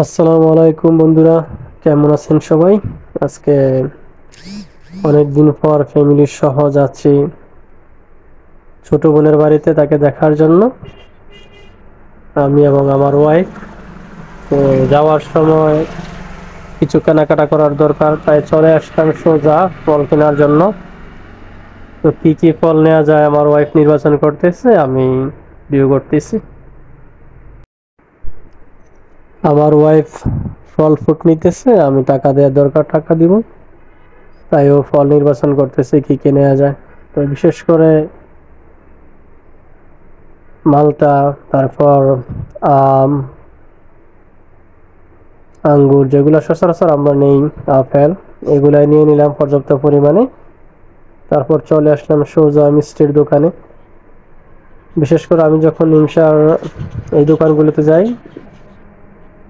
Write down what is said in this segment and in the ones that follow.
আসসালামু আলাইকুম বন্ধুরা, কেমন আছেন সবাই? আজকে অনেকদিন পর ফ্যামিলির সহ যাচ্ছি ছোট বোনের বাড়িতে, তাকে দেখার জন্য আমি এবং আমার ওয়াইফ। তো যাওয়ার সময় কিছু কেনাকাটা করার দরকার, তাই চলে আসলাম সোজা ফল কেনার জন্য। তো কি কি ফল নেওয়া যায় আমার ওয়াইফ নির্বাচন করতেছে, আমি ভিউ করতেছি। আমার ওয়াইফ ফল ফ্রুট নিতেছে, আমি টাকা দেওয়ার দরকার, টাকা দিব। তাই ও ফল নির্বাচন করতেছে কি কি নেওয়া যায়। তো বিশেষ করে মালটা, তারপর আম, আঙ্গুর, যেগুলো সচরাচর আমরা নেই, আপেল, এগুলাই নিয়ে নিলাম পর্যাপ্ত পরিমাণে। তারপর চলে আসলাম সোজা মিষ্টির দোকানে। বিশেষ করে আমি যখন নিমসার এই দোকানগুলোতে যাই,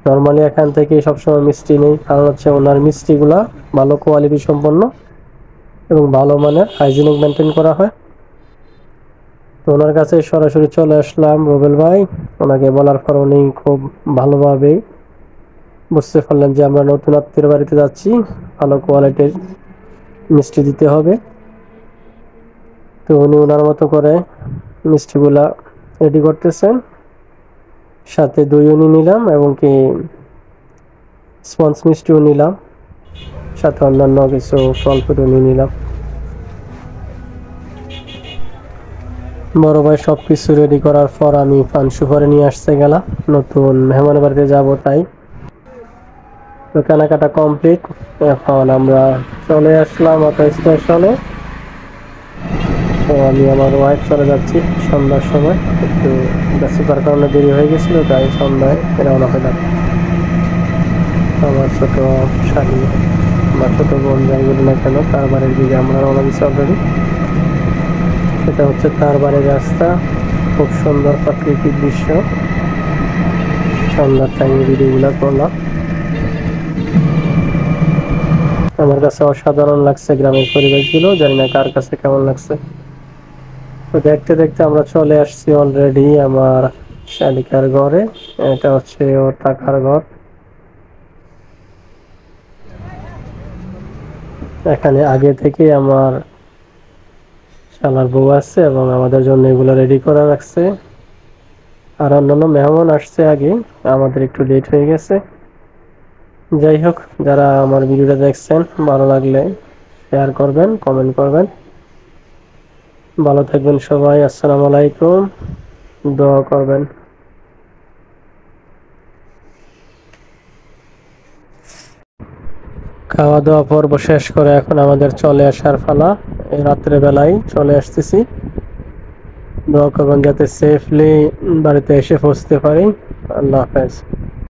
নর্মালি এখান থেকে সবসময় মিষ্টি নেই, কারণ হচ্ছে ওনার মিষ্টিগুলা ভালো কোয়ালিটি সম্পন্ন এবং ভালো মানের হাইজিনিক মেনটেন করা হয়। তো ওনার কাছে সরাসরি চলে আসলাম। রুবেল ভাই, ওনাকে বলার পর উনি খুব ভালোভাবেই বুঝতে পারলেন যে আমরা নতুন আত্মীয়ের বাড়িতে যাচ্ছি, ভালো কোয়ালিটির মিষ্টি দিতে হবে। তো উনি ওনার মতো করে মিষ্টিগুলা রেডি করতেছেন। সাথে দইও নিলাম এবং কি স্পঞ্জ মিষ্টিও নিলাম, সাথে অন্যান্য কিছু ফল ফ্রুটও নিলাম। বড় ভাই সবকিছু রেডি করার পর আমি পান সুপারি নিয়ে আসতে গেলাম, নতুন মেহমানের বাড়িতে যাব তাই। তো কেনাকাটা কমপ্লিট, এখন আমরা চলে আসলাম অটো স্টেশনে। তো আমি আমার ওয়াইফ চলে যাচ্ছি সন্ধ্যার সময়, একটু ব্যস্ততার কারণে দেরি হয়ে গেছিল, তাই সন্ধ্যায় রওনা হলাম। আমার ছোট শাড়ি বা ছোট বোন যাই বলি না কেন, তার বাড়ির দিকে আমরা রওনা দিচ্ছি অলরেডি। এটা হচ্ছে তার বাড়ির রাস্তা, খুব সুন্দর প্রাকৃতিক দৃশ্য। সন্ধ্যার টাইমে ভিডিওগুলো করলাম, আমার কাছে অসাধারণ লাগছে গ্রামের পরিবেশগুলো, জানি না কার কাছে কেমন লাগছে। তো দেখতে দেখতে আমরা চলে আসছি অলরেডি আমার শালিকার ঘরে। এটা হচ্ছে ওর থাকার ঘর। এখানে আগে থেকে আমার শালার বউ আছে এবং আমাদের জন্য এগুলো রেডি করে রাখছে। আর অন্যান্য মেহমান আসছে আগে, আমাদের একটু লেট হয়ে গেছে। যাই হোক, যারা আমার ভিডিওটা দেখছেন, ভালো লাগলে শেয়ার করবেন, কমেন্ট করবেন। ভালো থাকবেন সবাই, আসসালামু আলাইকুম, দোয়া করবেন। খাওয়া দাওয়া পর্ব শেষ করে এখন আমাদের চলে আসার পালা। এই রাত্রে বেলায় চলে আসতেছি, দোয়া করবেন যাতে সেফলি বাড়িতে এসে পৌঁছতে পারি। আল্লাহ হাফেজ।